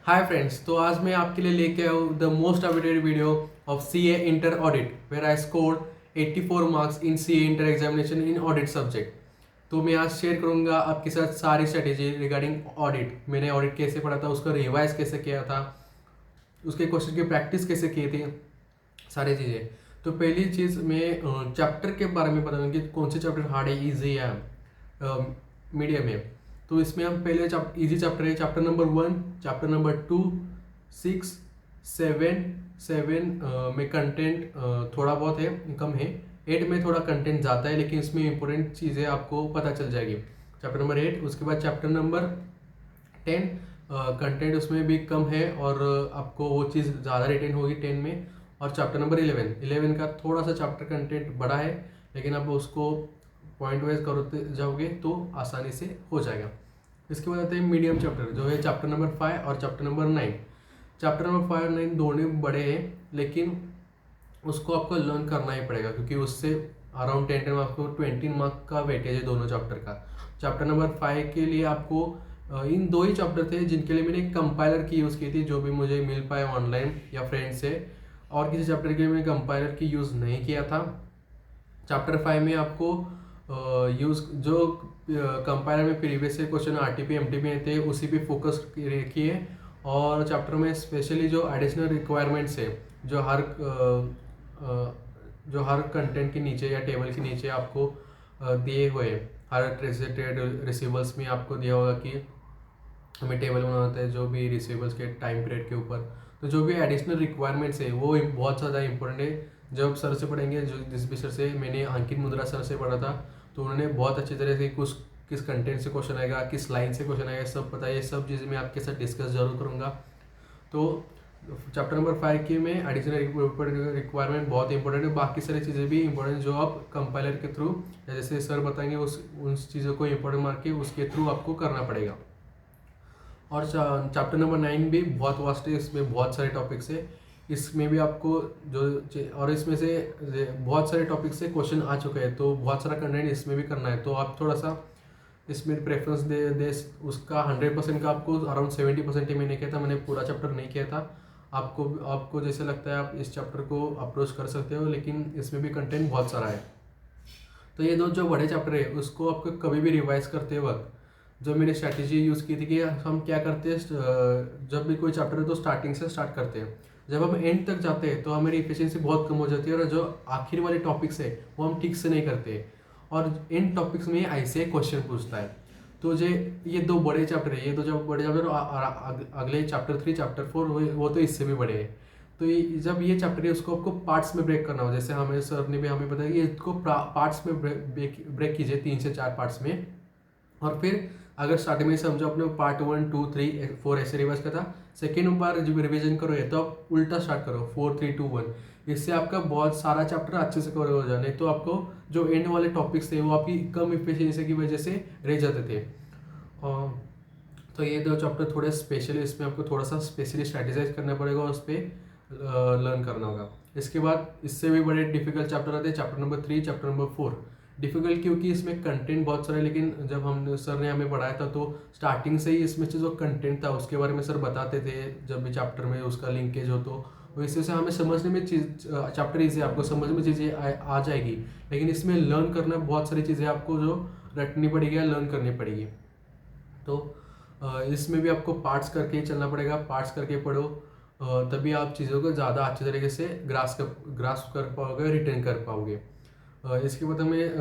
Hi friends, तो आज मैं आपके लिए लेके आया हूँ the most awaited video of CA inter audit where I scored 84 marks in CA inter examination in audit subject. तो मैं आज शेयर करूंगा आपके साथ सारी स्ट्रेटेजी रिगार्डिंग ऑडिट। मैंने ऑडिट कैसे पढ़ा था, उसका रिवाइज कैसे किया था, उसके क्वेश्चन की प्रैक्टिस कैसे की थी, सारी चीज़ें। तो पहली चीज़ मैं चैप्टर के बारे में बताऊंगा कि कौन से चैप्टर हार्ड है, ईजी है, मीडियम है। तो इसमें हम पहले इजी चैप्टर है, चैप्टर नंबर 1, चैप्टर नंबर 2, 6, 7 में कंटेंट थोड़ा बहुत है, कम है। 8 में थोड़ा कंटेंट ज़्यादा है, लेकिन इसमें इंपॉर्टेंट चीज़ें आपको पता चल जाएगी। चैप्टर नंबर 8, उसके बाद चैप्टर नंबर 10, कंटेंट उसमें भी कम है और आपको वो चीज़ ज़्यादा रिटेन होगी 10 में। और चैप्टर नंबर 11 का थोड़ा सा चैप्टर कंटेंट बड़ा है, लेकिन आप उसको पॉइंट वाइज करते जाओगे तो आसानी से हो जाएगा। इसके बाद आते हैं मीडियम चैप्टर, जो है चैप्टर नंबर 5 और चैप्टर नंबर 9। चैप्टर नंबर 5 और 9 दोनों बड़े हैं, लेकिन उसको आपको लर्न करना ही पड़ेगा, क्योंकि उससे अराउंड 10 आपको 20 मार्क का वेटेज है दोनों चैप्टर का। चैप्टर नंबर 5 के लिए आपको इन दो ही चैप्टर थे जिनके लिए मैंने कंपाइलर की यूज़ की थी, जो भी मुझे मिल पाए ऑनलाइन या फ्रेंड से। और किसी चैप्टर के लिए मैंने कंपाइलर की यूज़ नहीं किया था। चैप्टर 5 में आपको यूज़ जो कंपाइलर में प्रीवियस से क्वेश्चन आरटीपी एमटीपी थे उसी पे फोकस किए। और चैप्टर में स्पेशली जो एडिशनल रिक्वायरमेंट्स है, जो हर कंटेंट के नीचे या टेबल के नीचे आपको दिए हुए, हर ट्रेड रिसीवर्स में आपको दिया होगा कि हमें टेबल बनाना होता है जो भी रिसीवर्स के टाइम पीरियड के ऊपर। तो जो भी एडिशनल रिक्वायरमेंट्स है वो बहुत ज़्यादा इंपॉर्टेंट है। जब सर से पढ़ेंगे, जो जिस भी सर से, मैंने अंकित मुद्रा सर से पढ़ा था, तो उन्होंने बहुत अच्छी तरह से किस कंटेंट से क्वेश्चन आएगा, किस लाइन से क्वेश्चन आएगा, सब पता है। ये सब चीज़ें मैं आपके साथ डिस्कस जरूर करूँगा। तो चैप्टर नंबर 5 की में एडिशनल रिक्वायरमेंट बहुत इंपॉर्टेंट है, बाकी सारी चीज़ें भी इंपॉर्टेंट जो आप कंपाइलर के थ्रू, जैसे सर बताएंगे उन चीज़ों को इंपॉर्टेंट मार्क के उसके थ्रू आपको करना पड़ेगा। और चैप्टर नंबर 9 भी बहुत वास्ट है, इसमें बहुत सारे टॉपिक्स है। इसमें भी आपको और इसमें से बहुत सारे टॉपिक से क्वेश्चन आ चुके हैं, तो बहुत सारा कंटेंट इसमें भी करना है। तो आप थोड़ा सा इसमें प्रेफरेंस दे उसका 100% का आपको अराउंड 70% ही मैंने किया था, मैंने पूरा चैप्टर नहीं किया था। आपको जैसे लगता है आप इस चैप्टर को अप्रोच कर सकते हो, लेकिन इसमें भी कंटेंट बहुत सारा है। तो ये दो जो बड़े चैप्टर है उसको आपको कभी भी रिवाइज करते वक्त जो मैंने स्ट्रैटेजी यूज़ की थी कि हम क्या करते हैं, जब भी कोई चैप्टर है तो स्टार्टिंग से स्टार्ट करते हैं। जब हम एंड तक जाते हैं तो हमारी इफिशियंसी बहुत कम हो जाती है, और जो आखिर वाले टॉपिक्स है वो हम ठीक से नहीं करते, और इन टॉपिक्स में ऐसे क्वेश्चन पूछता है। तो ये दो बड़े चैप्टर है, ये दो जो बड़े चैप्टर, अगले चैप्टर 3 चैप्टर 4 वो तो इससे भी बड़े हैं। तो जब ये चैप्टर है उसको आपको पार्ट्स में ब्रेक करना हो, जैसे हमें सर ने भी हमें बताया कि इसको पार्ट्स में ब्रेक कीजिए, 3 से 4 पार्ट्स में। और फिर अगर स्टार्टिंग में समझो अपने पार्ट 1 2 3 4 ऐसे रिवाइज करता, सेकेंड बार जब रिविजन करो ये तो आप उल्टा स्टार्ट करो 4 3 2 1। इससे आपका बहुत सारा चैप्टर अच्छे से कवर हो जाए, नहीं तो आपको जो एंड वाले टॉपिक्स थे वो आपकी कम इफिशियंसी की वजह से रह जाते थे। तो ये दो चैप्टर थोड़े स्पेशली, इसमें आपको थोड़ा सा स्पेशली स्ट्रेटेजाइज करना पड़ेगा और उस पर लर्न करना होगा। इसके बाद इससे भी बड़े डिफिकल्ट चैप्टर आते हैं, chapter number 3 chapter number 4। Difficult क्योंकि इसमें कंटेंट बहुत सारा है, लेकिन जब हम सर ने हमें पढ़ाया था तो स्टार्टिंग से ही इसमें से जो कंटेंट था उसके बारे में सर बताते थे, जब भी चैप्टर में उसका लिंकेज हो तो इससे से हमें समझने में चैप्टर इजी, आपको समझ में चीज़ें आ जाएगी। लेकिन इसमें लर्न करना बहुत सारी चीज़ें आपको जो रटनी पड़ेगी या लर्न करनी पड़ेगी। तो इसमें भी आपको पार्ट्स करके ही चलना पड़ेगा, पार्ट्स करके पढ़ो, तभी आप चीज़ों को ज़्यादा अच्छे तरीके से ग्रास्प कर पाओगे, रिटेन कर पाओगे। इसके बाद हमें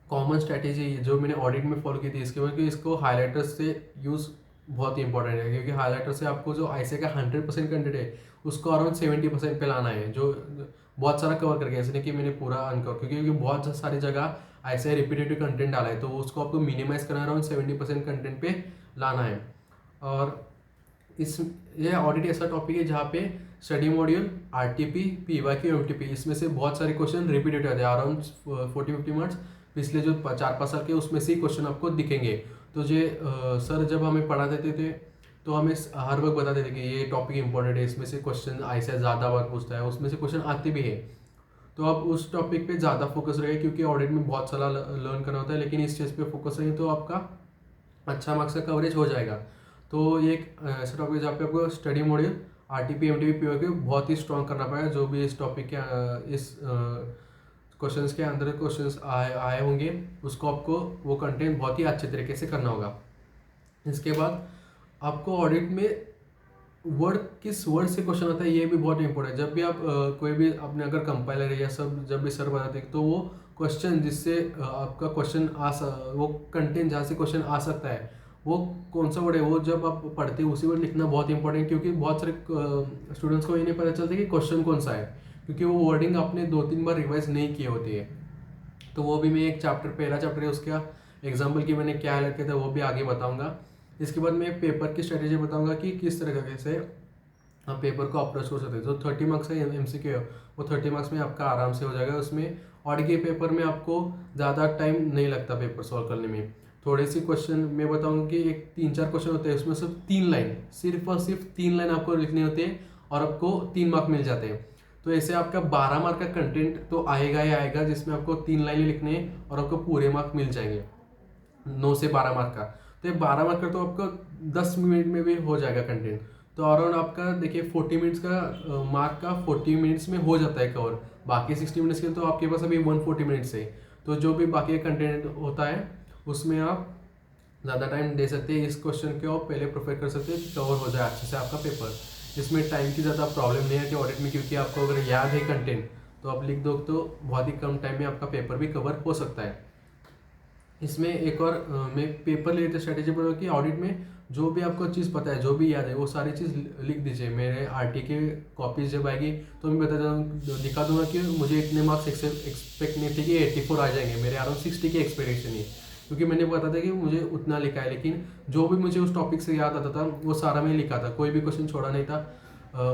कॉमन स्ट्रैटेजी जो मैंने ऑडिट में फॉलो की थी इसके बाद कि इसको हाईलाइटर्स से यूज़ बहुत ही इंपॉर्टेंट है, क्योंकि हाईलाइटर से आपको जो आईसीए का 100% कंटेंट है उसको अराउंड 70% पे लाना है, जो बहुत सारा कवर करके, ऐसे नहीं कि मैंने पूरा अनकवर, क्योंकि बहुत सारी जगह ऐसे रिपीटेटिव कंटेंट डाला है, तो उसको आपको मिनिमाइज करना है, अराउंड 70% कंटेंट पे लाना है। और ये ऑडिट ऐसा टॉपिक है जहाँ पे study module, RTP, PYQ, MTP, इसमें से बहुत सारे क्वेश्चन रिपीटेड होते हैं, अराउंड 40-50 मिनट्स पिछले जो 4-5 साल के उसमें से ही क्वेश्चन आपको दिखेंगे। तो सर जब हमें पढ़ा देते थे तो हमें हर वक्त बताते थे कि ये टॉपिक इंपॉर्टेंट है, इसमें से क्वेश्चन ऐसे ज़्यादा बार पूछता है, उसमें से क्वेश्चन आते भी है। तो आप उस टॉपिक पे ज़्यादा फोकस रहे, क्योंकि ऑडिट में बहुत सारा लर्न करना होता है, लेकिन इस चीज़ पे फोकस रहे तो आपका अच्छा मार्क्स का कवरेज हो जाएगा। तो ये एक ऐसा टॉपिक है जहाँ पे आपको study module RTP MTP PO के बहुत ही स्ट्रॉन्ग करना पड़ेगा। जो भी इस टॉपिक के इस क्वेश्चंस के अंदर क्वेश्चंस आए होंगे उसको आपको वो कंटेंट बहुत ही अच्छे तरीके से करना होगा। इसके बाद आपको ऑडिट में वर्ड किस वर्ड से क्वेश्चन आता है ये भी बहुत इंपॉर्टेंट है। जब भी आप कोई भी अपने अगर कंपाइलर है या सब जब भी सर बताते हैं तो वो क्वेश्चन जिससे आपका क्वेश्चन वो कंटेंट जहाँ से क्वेश्चन आ सकता है वो कौन सा वर्ड है, वो जब आप पढ़ते हैं उसी वर्ड लिखना बहुत इंपॉर्टेंट, क्योंकि बहुत सारे स्टूडेंट्स को ये नहीं पता चलता कि क्वेश्चन कौन सा है, क्योंकि वो वर्डिंग आपने 2-3 बार रिवाइज नहीं किए होती है। तो वो भी मैं एक चैप्टर, पहला चैप्टर है उसका एग्जाम्पल की मैंने क्या हाईलाइट किया था वो भी आगे बताऊंगा। इसके बाद मैं पेपर की स्ट्रेटेजी बताऊंगा कि किस तरह से आप पेपर को अप्रोच कर सकते हैं। जो 30 मार्क्स है MCQ है वो 30 मार्क्स में आपका आराम से हो जाएगा। उसमें और के पेपर में आपको ज़्यादा टाइम नहीं लगता पेपर सॉल्व करने में। थोड़े सी क्वेश्चन मैं बताऊंगा कि एक 3-4 क्वेश्चन होते हैं, उसमें सिर्फ 3 लाइन, सिर्फ और सिर्फ 3 लाइन आपको लिखनी होती है और आपको 3 मार्क मिल जाते हैं। तो ऐसे आपका 12 मार्क का कंटेंट तो आएगा ही आएगा, जिसमें आपको 3 लाइनें लिखने हैं और आपको पूरे मार्क मिल जाएंगे 9 से 12 मार्क का। तो ये 12 मार्क का तो आपको 10 मिनट में भी हो जाएगा कंटेंट। तो अराउंड आपका देखिए 40 मिनट्स का मार्क का 40 मिनट्स में हो जाता है कवर। बाकी 60 मिनट्स के तो आपके पास अभी 140 मिनट्स है। तो जो भी बाकी कंटेंट होता है उसमें आप ज़्यादा टाइम दे सकते हैं। इस क्वेश्चन के आप पहले प्रिपेयर कर सकते हैं कि कवर हो जाए अच्छे से आपका पेपर। इसमें टाइम की ज़्यादा प्रॉब्लम नहीं है कि ऑडिट में, क्योंकि आपको अगर याद है कंटेंट तो आप लिख दो तो बहुत ही कम टाइम में आपका पेपर भी कवर हो सकता है। इसमें एक और मैं पेपर रिलेटेड स्ट्रेटेजी बोलूँ कि ऑडिट में जो भी आपको चीज़ पता है, जो भी याद है, वो सारी चीज़ लिख दीजिए। मेरे RT के कॉपीज जब आएगी तो मैं दिखा दूंगा कि मुझे इतने मार्क्स एक्सपेक्ट नहीं थे कि 84 आ जाएंगे, मेरे अराउंड 60 की एक्सपेक्टेशन है, क्योंकि मैंने पता था कि मुझे उतना लिखा है। लेकिन जो भी मुझे उस टॉपिक से याद आता था वो सारा मैं लिखा था, कोई भी क्वेश्चन छोड़ा नहीं था।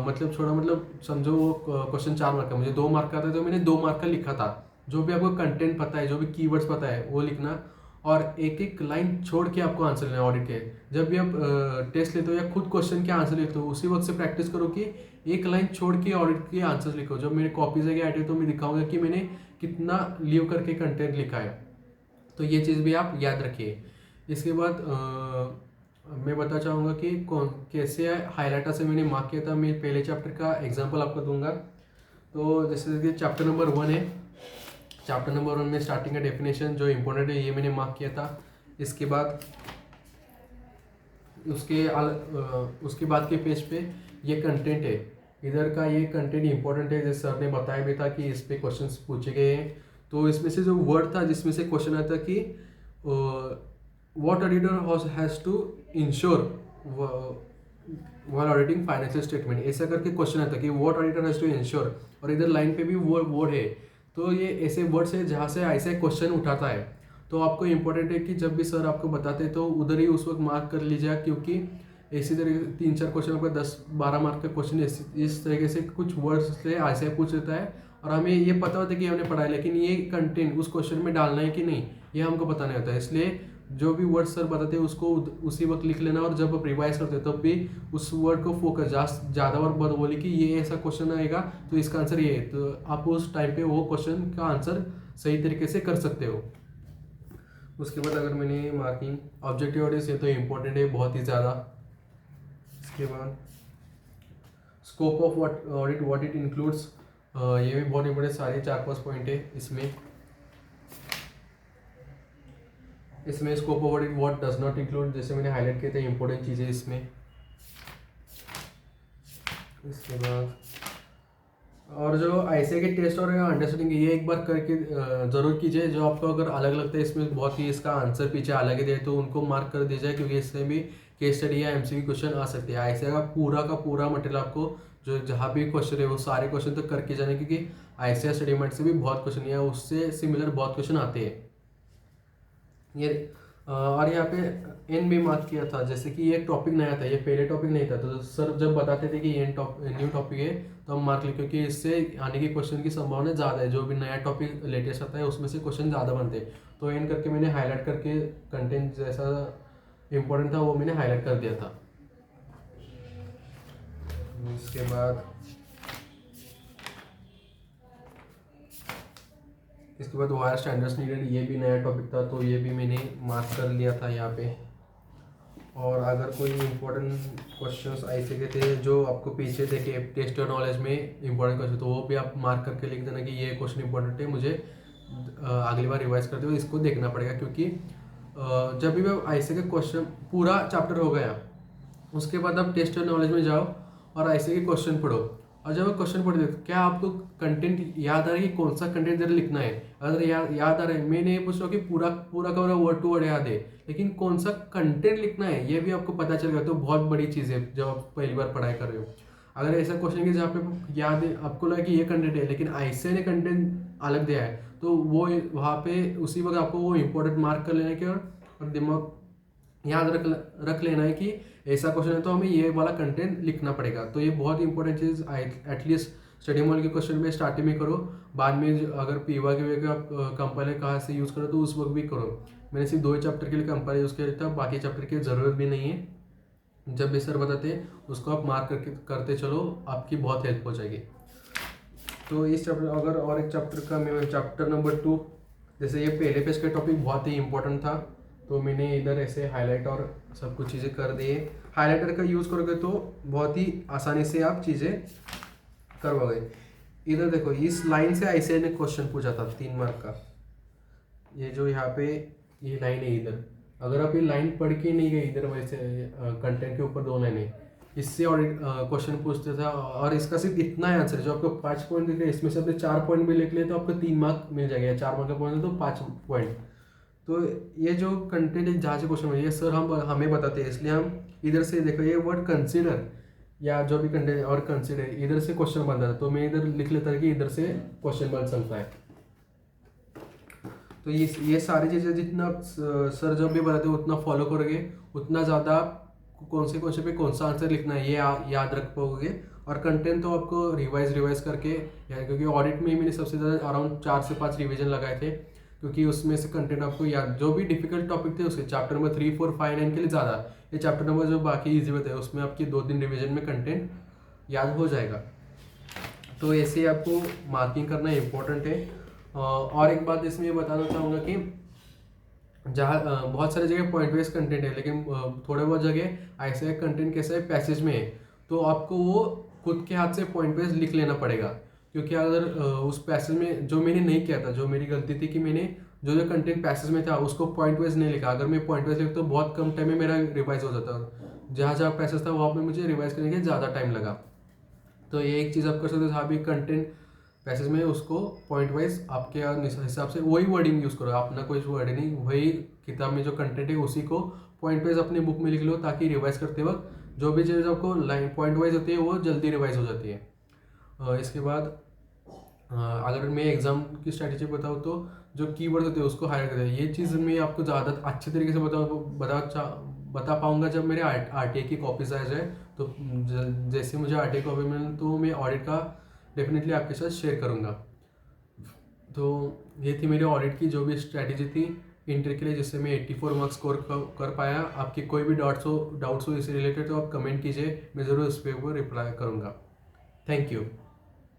मतलब समझो वो क्वेश्चन 4 मार्क का, मुझे 2 मार्क का था तो मैंने 2 मार्क का लिखा था। जो भी आपको कंटेंट पता है, जो भी कीवर्ड्स पता है वो लिखना, और एक एक लाइन छोड़ के आपको आंसर लेना ऑडिट के। जब भी आप टेस्ट लेते हो या खुद क्वेश्चन के आंसर लिखते हो उसी वक्त से प्रैक्टिस करो कि एक लाइन छोड़ के ऑडिट के आंसर लिखो। जब मेरे कॉपीज आगे आए तो मैं दिखाऊंगा कि मैंने कितना लीव करके कंटेंट लिखा है। तो ये चीज़ भी आप याद रखिए। इसके बाद मैं बता चाहूँगा कि कौन कैसे हाईलाइटर से मैंने मार्क किया था। मैं पहले चैप्टर का एग्जाम्पल आपको दूंगा। तो जैसे कि चैप्टर नंबर 1 है, चैप्टर नंबर 1 में स्टार्टिंग का डेफिनेशन जो इम्पोर्टेंट है ये मैंने मार्क किया था। इसके बाद उसके बाद के पेज पे ये कंटेंट है, इधर का ये कंटेंट इंपॉर्टेंट है, जैसे सर ने बताया भी था कि इस पे क्वेश्चंस पूछे गए हैं। तो इसमें से जो वर्ड था जिसमें से क्वेश्चन आता कि what auditor has to ensure while auditing financial statement, ऐसा करके क्वेश्चन आता कि what auditor has to ensure, और इधर लाइन पे भी वो वर्ड है। तो ये ऐसे वर्ड्स है जहाँ से ऐसे क्वेश्चन उठाता है। तो आपको इंपॉर्टेंट है कि जब भी सर आपको बताते तो उधर ही उस वक्त मार्क कर लीजिए, क्योंकि इसी तरह 3-4 क्वेश्चन आपका 10-12 मार्क का क्वेश्चन इस तरीके से कुछ वर्ड्स से ऐसे पूछ लेता है, और हमें ये पता होता है कि हमने पढ़ा है, लेकिन ये कंटेंट उस क्वेश्चन में डालना है कि नहीं ये हमको पता नहीं होता है। इसलिए जो भी वर्ड सर बताते हैं उसको उसी वक्त लिख लेना, और जब आप रिवाइज करते हो तब भी उस वर्ड को फोकस ज़्यादा बार बोले कि ये ऐसा क्वेश्चन आएगा तो इसका आंसर ये है, तो आप उस टाइम पे वो क्वेश्चन का आंसर सही तरीके से कर सकते हो। उसके बाद अगर मैंने मार्किंग ऑब्जेक्टिव ऑडियंस, ये तो इम्पोर्टेंट है बहुत ही ज़्यादा। इसके बाद scope of audit what it includes, ये भी बहुत इंपॉर्टेंट, सारे 4-5 पॉइंट है इसमें scope of audit what does not include, जैसे मैंने हाईलाइट किए थे इंपॉर्टेंट चीज़ें इसमें। इसके बाद और जो ICAI के टेस्ट और अंडरस्टैंडिंग ये एक बार करके ज़रूर कीजिए। जो आपको अगर अलग लगता है इसमें बहुत ही इसका आंसर पीछे अलग ही दे तो उनको मार्क कर दीजिए, क्योंकि इससे भी केस स्टडी या MCQ क्वेश्चन आ सकते हैं। ICAI का पूरा मटेरियल आपको जो जहाँ भी क्वेश्चन है वो सारे क्वेश्चन तो करके जाने, क्योंकि ICAI स्टडी मेट से भी बहुत क्वेश्चन या उससे सिमिलर बहुत क्वेश्चन आते हैं ये। और यहाँ पे एन भी मार्क किया था, जैसे कि ये टॉपिक नया था, ये पहले टॉपिक नहीं था, तो सर जब बताते थे कि ये न्यू टॉपिक है तो हम मार्क लिख, क्योंकि इससे आने के क्वेश्चन की संभावना ज़्यादा है। जो भी नया टॉपिक लेटेस्ट आता है उसमें से क्वेश्चन ज़्यादा बनते हैं। तो एन करके मैंने हाईलाइट करके कंटेंट जैसा इंपॉर्टेंट था वो मैंने हाईलाइट कर दिया था। इसके बाद वायर स्टैंडर्ड्स नीडेड, ये भी नया टॉपिक था तो ये भी मैंने मार्क कर लिया था यहाँ पे। और अगर कोई इम्पोर्टेंट क्वेश्चंस ऐसे के थे जो आपको पीछे देखे टेस्ट और नॉलेज में इम्पोर्टेंट क्वेश्चन, तो वो भी आप मार्क करके लिख देना कि ये क्वेश्चन इंपॉर्टेंट है, मुझे अगली बार रिवाइज करते हुए इसको देखना पड़ेगा। क्योंकि जब भी ऐसे के क्वेश्चन पूरा चैप्टर हो गया उसके बाद आप टेस्ट और नॉलेज में जाओ और ऐसे के क्वेश्चन पढ़ो, और जब आप क्वेश्चन पढ़ते हो क्या आपको कंटेंट याद आ रहा है कि कौन सा कंटेंट जरा लिखना है। अगर याद आ रहा है, मैं नहीं पूछ रहा कि पूरा पूरा का पूरा वर्ड टू वर्ड याद है, लेकिन कौन सा कंटेंट लिखना है ये भी आपको पता चल गया, तो बहुत बड़ी चीज़ है जब आप पहली बार पढ़ाई कर रहे हो। अगर ऐसा क्वेश्चन कि जहाँ पे याद है आपको लगा कि ये कंटेंट है लेकिन ऐसे ने कंटेंट अलग दिया है, तो वो वहाँ पे उसी वक्त आपको वो इम्पोर्टेंट मार्क कर लेना कि और दिमाग याद रख लेना है कि ऐसा क्वेश्चन है तो हमें ये वाला कंटेंट लिखना पड़ेगा। तो ये बहुत इंपॉर्टेंट चीज़ एटलीस्ट स्टडी मॉडल के क्वेश्चन में स्टार्टिंग में करो, बाद में अगर पीवा के वे का कंपाइलर कहाँ से यूज़ करो तो उस वक्त भी करो। मैंने सिर्फ 2 चैप्टर के लिए कंपाइलर यूज़ किया था, बाकी चैप्टर की ज़रूरत भी नहीं है। जब भी सर बताते हैं उसको आप मार्क करते चलो, आपकी बहुत हेल्प हो जाएगी। तो इस चैप्टर अगर और एक चैप्टर का मैं चैप्टर नंबर 2, जैसे ये पहले पेज का टॉपिक बहुत ही इंपॉर्टेंट था तो मैंने इधर ऐसे हाईलाइट और सब कुछ चीज़ें कर दिए। हाईलाइटर का यूज़ करोगे तो बहुत ही आसानी से आप चीज़ें करवाओगे। इधर देखो इस लाइन से ऐसे ने क्वेश्चन पूछा था 3 मार्क का, ये जो यहाँ पे ये लाइन है इधर, अगर आप ये लाइन पढ़ के नहीं गए इधर वैसे कंटेंट के ऊपर 2 लाइनें, इससे और क्वेश्चन पूछते था और इसका सिर्फ इतना ही आंसर है। जो आपको 5 पॉइंट दिख रहे हैं इसमें से अपने 4 पॉइंट भी लिख ले तो आपको 3 मार्क मिल जाएगा, 4 मार्क का पॉइंट है तो 5 पॉइंट। तो ये जो कंटेंट है जहाँ से क्वेश्चन है ये सर हमें बताते हैं, इसलिए हम इधर से देखो ये वर्ड कंसिडर या जो भी कंटेंट और कंसिडर इधर से क्वेश्चन बनता है, तो मैं इधर लिख लेता है कि इधर से क्वेश्चन बन सकता है। तो ये सारी चीज़ें जितना सर जब भी बताते हैं उतना फॉलो करोगे उतना ज़्यादा कौन से क्वेश्चन पे कौन सा आंसर लिखना है ये याद रख पाओगे। और कंटेंट तो आपको रिवाइज करके क्योंकि ऑडिट में मैंने सबसे ज़्यादा अराउंड 4 से 5 रिविजन लगाए थे, क्योंकि उसमें से कंटेंट आपको याद जो भी डिफिकल्ट टॉपिक थे उसके चैप्टर नंबर 3, 4, 5, 9 के लिए ज़्यादा, ये चैप्टर नंबर जो बाकी इजी होते हैं उसमें आपकी 2-3 रिविजन में कंटेंट याद हो जाएगा। तो ऐसे ही आपको मार्किंग करना इम्पोर्टेंट है। और एक बात इसमें ये बताना चाहूँगा कि जहाँ बहुत सारी जगह पॉइंट वाइज कंटेंट है, लेकिन थोड़े बहुत जगह ऐसे कंटेंट कैसा है पैसेज में है, तो आपको वो खुद के हाथ से पॉइंट वाइज लिख लेना पड़ेगा। क्योंकि अगर उस पैसेज में जो मैंने नहीं किया था, जो मेरी गलती थी कि मैंने जो जो कंटेंट पैसेज में था उसको पॉइंट वाइज नहीं लिखा। अगर मैं पॉइंट वाइज लिखता तो बहुत कम टाइम में मेरा रिवाइज हो जाता, जहाँ जहाँ पैसेज था वहाँ पर मुझे रिवाइज करने के ज़्यादा टाइम लगा। तो ये एक चीज़ आप कर सकते हो, जहाँ भी कंटेंट पैसेज में उसको पॉइंट वाइज आपके हिसाब से वही वर्डिंग यूज़ करो, अपना कोई वर्ड नहीं, वही किताब में जो कंटेंट है उसी को पॉइंट वाइज अपने बुक में लिख लो, ताकि रिवाइज करते वक्त जो भी चीज़ आपको लाइन पॉइंट वाइज होती है वो जल्दी रिवाइज हो जाती है। इसके बाद अगर मैं एग्ज़ाम की स्ट्रैटेजी बताऊँ तो जो कीवर्ड होते हैं उसको हाईलाइट करते हैं। ये चीज़ मैं आपको ज़्यादा अच्छे तरीके से बता पाऊँगा जब मेरे RTA की कॉपीज़ आ जाए। तो जैसे मुझे RTA कॉपी मिले तो मैं ऑडिट का डेफिनेटली आपके साथ शेयर करूँगा। तो ये थी मेरी ऑडिट की जो भी स्ट्रैटेजी थी इंटर के लिए, जिससे मैं 84 मार्क्स स्कोर कर पाया। आपके कोई भी डाउट्स हो इससे रिलेटेड तो आप कमेंट कीजिए, मैं ज़रूर उस पर रिप्लाई करूँगा। Thank you.